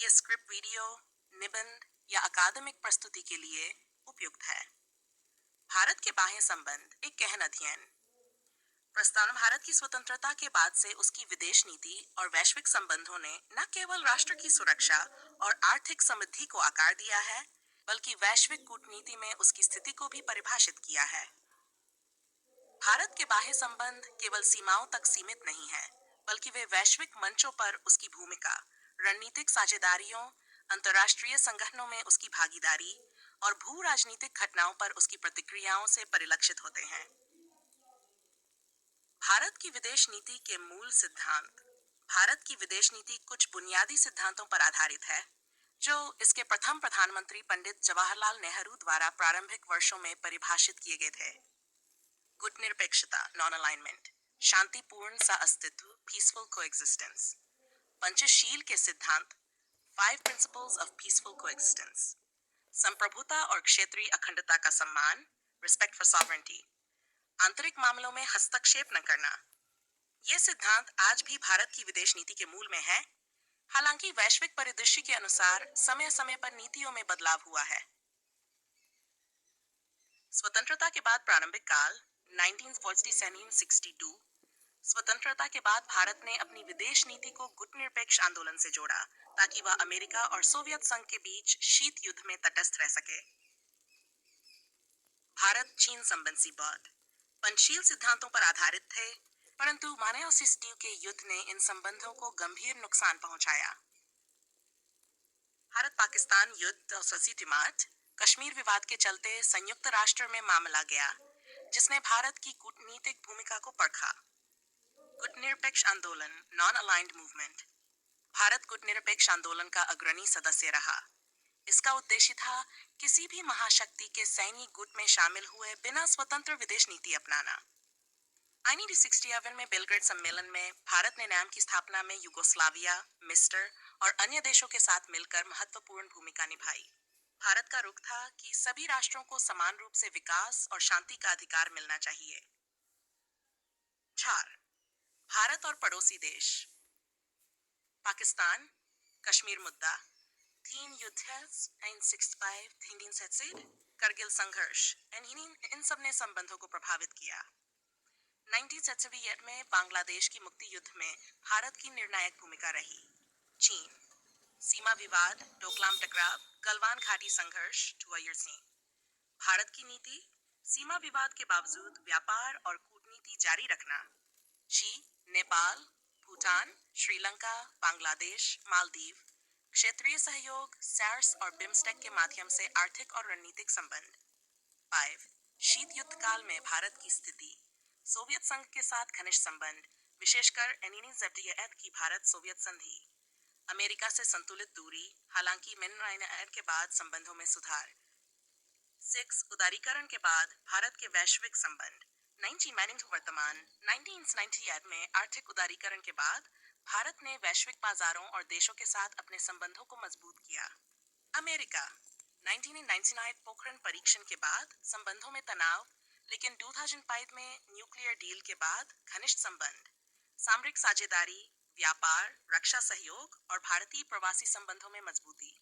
ये script video, निबंध या अकादमिक प्रस्तुति के लिए उपयुक्त है। भारत के बाह्य संबंध एक गहन अध्ययन। प्रस्तावना भारत की स्वतंत्रता के बाद से उसकी विदेश नीति और वैश्विक संबंधों ने न केवल राष्ट्र की सुरक्षा और आर्थिक समृद्धि को आकार दिया है, बल्कि वैश्विक कूटनीति में उसकी स्थिति को भी परिभाषित किया है। भारत के बाह्य संबंध केवल सीमाओं तक सीमित नहीं है, बल्कि वे वैश्विक मंचों पर उसकी भूमिका, रणनीतिक साझेदारियों, अंतर्राष्ट्रीय संगठनों में उसकी भागीदारी और भू राजनीतिक घटनाओं पर उसकी प्रतिक्रियाओं से परिलक्षित होते हैं। भारत की विदेश नीति के मूल सिद्धांत। भारत की विदेश नीति कुछ बुनियादी सिद्धांतों पर आधारित है, जो इसके प्रथम प्रधानमंत्री पंडित जवाहरलाल नेहरू द्वारा प्रारंभिक वर्षों में परिभाषित किए गए थे। गुटनिरपेक्षता, नॉन अलाइनमेंट, शांतिपूर्ण सा अस्तित्व, पीसफुल कोएग्जिस्टेंस। पंचशील के सिद्धांत, 5 प्रिंसिपल्स ऑफ पीसफुल कोएग्जिस्टेंस। संप्रभुता और क्षेत्रीय अखंडता का सम्मान, रिस्पेक्ट फॉर सॉवरेंटी। आंतरिक मामलों में हस्तक्षेप न करना। यह सिद्धांत आज भी भारत की विदेश नीति के मूल में है, हालांकि वैश्विक परिदृश्य के अनुसार समय समय पर नीतियों में बदलाव हुआ है। स्वतंत्रता के बाद प्रारंभिक काल 1947-62। स्वतंत्रता के बाद भारत ने अपनी विदेश नीति को गुटनिरपेक्ष आंदोलन से जोड़ा, ताकि वह अमेरिका और सोवियत संघ के बीच शीत युद्ध में तटस्थ रह सके। भारत चीन संबंधी बॉन्ड पंचशील सिद्धांतों पर आधारित थे, परंतु मानेओसिस्टिव के युद्ध ने इन संबंधों को गंभीर नुकसान पहुंचाया। भारत पाकिस्तान युद्ध और ससीटिमाट, कश्मीर विवाद के चलते संयुक्त राष्ट्र में मामला गया, जिसने भारत की कूटनीतिक भूमिका को परखा। गुटनिरपेक्ष आंदोलन, नॉन अलाइंड मूवमेंट। भारत गुटनिरपेक्ष आंदोलन का अग्रणी सदस्य रहा। इसका उद्देश्य था किसी भी महाशक्ति के सैन्य गुट में शामिल हुए बिना स्वतंत्र विदेश नीति अपनाना। 1967 में बेलग्रेड सम्मेलन में भारत ने नाम की स्थापना में यूगोस्लाविया, मिस्र और अन्य देशों के साथ मिलकर महत्वपूर्ण भूमिका निभाई। भारत का रुख था कि सभी राष्ट्रों को समान रूप से विकास और शांति का अधिकार मिलना चाहिए। 4. भारत और पड़ोसी देश। पाकिस्तान, कश्मीर मुद्दा, 3 युद्ध 1965, करगिल संघर्ष, इन सब ने संबंधों को प्रभावित किया। 1978 में बांग्लादेश की मुक्ति युद्ध में भारत की निर्णायक भूमिका रही। चीन, सीमा विवाद, डोकलाम टकराव, गलवान घाटी संघर्ष, टुअयर सिंह। भारत की नीति, सीमा विवाद के बावजूद व्यापार और कूटनीति जारी रखना। नेपाल, भूटान, श्रीलंका, बांग्लादेश, मालदीव, क्षेत्रीय सहयोग, सार्स और बिम्स्टेक के माध्यम से आर्थिक और रणनीतिक संबंध। 5. शीत युद्ध काल में भारत की स्थिति, सोवियत संघ के साथ घनिष्ठ संबंध, विशेषकर NNZDF की भारत सोवियत संधि। अमेरिका से संतुलित दूरी, हालांकि मेनिनराइनर के बाद संबंधों में सुधार। 6. उदारीकरण के बाद भारत के वैश्विक संबंध, 1990 वर्तमान। 1998 में आर्थिक उदारीकरण के बाद भारत ने वैश्विक बाजारों और देशों के साथ अपने संबंधों को मजबूत किया। अमेरिका, 1999 पोखरण परीक्षण के बाद संबंधों में तनाव, लेकिन 2005 में न्यूक्लियर डील के बाद घनिष्ठ संबंध, सामरिक साझेदारी, व्यापार, रक्षा सहयोग और भारतीय प्रवासी संबंधों में मजबूती।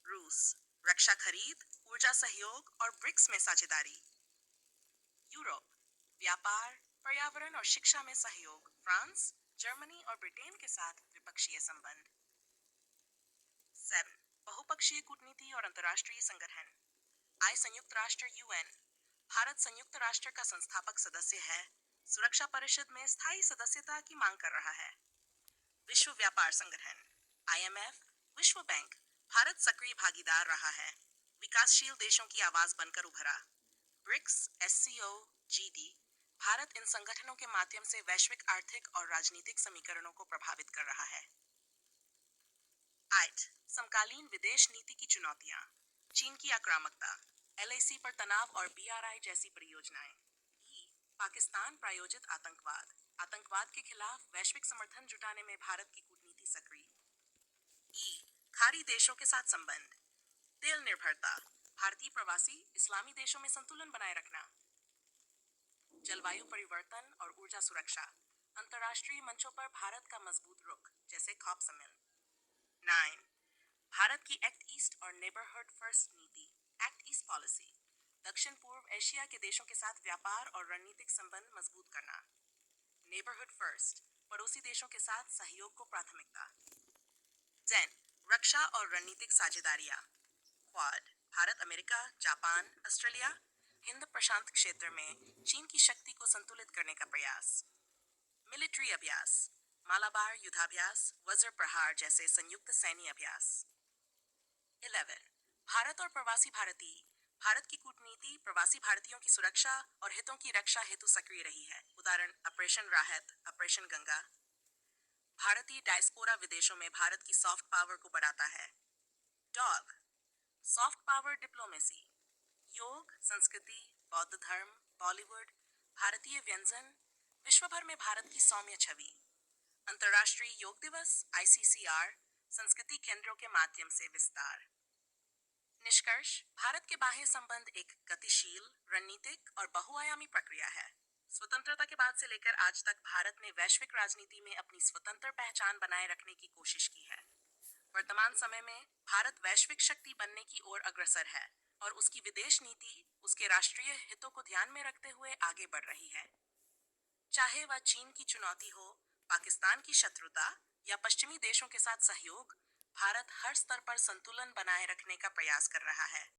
रूस, रक्षा खरीद, ऊर्जा सहयोग और ब्रिक्स में साझेदारी। यूरोप, व्यापार, पर्यावरण और शिक्षा में सहयोग, फ्रांस, जर्मनी और ब्रिटेन के साथ द्विपक्षीय संबंध। 7. बहुपक्षीय कूटनीति और अंतर्राष्ट्रीय संगठन। संयुक्त राष्ट्र UN, भारत संयुक्त राष्ट्र का संस्थापक सदस्य है, सुरक्षा परिषद में स्थायी सदस्यता की मांग कर रहा है। विश्व व्यापार संगठन, IMF, विश्व बैंक, भारत सक्रिय भागीदार रहा है, विकासशील देशों की आवाज बनकर उभरा। ब्रिक्स, SCO, GD, भारत इन संगठनों के माध्यम से वैश्विक आर्थिक और राजनीतिक समीकरणों को प्रभावित कर रहा है। 8. समकालीन विदेश नीति की चुनौतियां, चीन की आक्रामकता, LAC पर तनाव और BRI जैसी परियोजनाएं। पाकिस्तान प्रायोजित आतंकवाद, आतंकवाद के खिलाफ वैश्विक समर्थन जुटाने में भारत की कूटनीति सक्रिय। खाड़ी देशों के साथ संबंध, तेल निर्भरता, भारतीय प्रवासी इस्लामी देशों में संतुलन बनाए रखना। जलवायु परिवर्तन और ऊर्जा सुरक्षा, अंतर्राष्ट्रीय मंचों पर भारत का मजबूत रुख, जैसे COP सम्मेलन। 9. भारत की एक्ट ईस्ट और नेबरहुड फर्स्ट नीति, एक्ट ईस्ट पॉलिसी, दक्षिण पूर्व एशिया के देशों के साथ व्यापार और रणनीतिक संबंध मजबूत करना। नेबरहुड फर्स्ट, पड़ोसी देशों के साथ सहयोग को प्राथमिकता। 10, रक्षा और रणनीतिक साझेदारियां, Quad, Bharat, America, Japan, Australia, Hind प्रशांत क्षेत्र में चीन की शक्ति को संतुलित करने का प्रयास। मिलिट्री अभ्यास, मालाबार युद्धाभ्यास, वज्र प्रहार जैसे संयुक्त सैन्य अभ्यास। 11, भारत और प्रवासी भारतीय, भारत की कूटनीति प्रवासी भारतीयों की सुरक्षा और हितों की रक्षा हेतु सक्रिय रही है। उदाहरण ऑपरेशन राहत, ऑपरेशन गंगा। भारतीय डायस्पोरा विदेशों में भारत की सॉफ्ट पावर को बढ़ाता है। डॉग, सॉफ्ट पावर डिप्लोमेसी, योग, संस्कृति, बौद्ध धर्म, बॉलीवुड, भारतीय व्यंजन, विश्व भर में भारत की सौम्य छवि। अंतर्राष्ट्रीय योग दिवस, ICCR, संस्कृति केंद्रों के माध्यम से विस्तार। निष्कर्ष, भारत के बाह्य संबंध एक गतिशील, रणनीतिक और बहुआयामी प्रक्रिया है। स्वतंत्रता के बाद से लेकर आज तक भारत ने वैश्विक राजनीति में अपनी स्वतंत्र पहचान बनाए रखने की कोशिश की है। वर्तमान समय में भारत वैश्विक शक्ति बनने की ओर अग्रसर है और उसकी विदेश नीति उसके राष्ट्रीय हितों को ध्यान में रखते हुए आगे बढ़ रही है। चाहे वह चीन की चुनौती हो, पाकिस्तान की शत्रुता या पश्चिमी देशों के साथ सहयोग, भारत हर स्तर पर संतुलन बनाए रखने का प्रयास कर रहा है।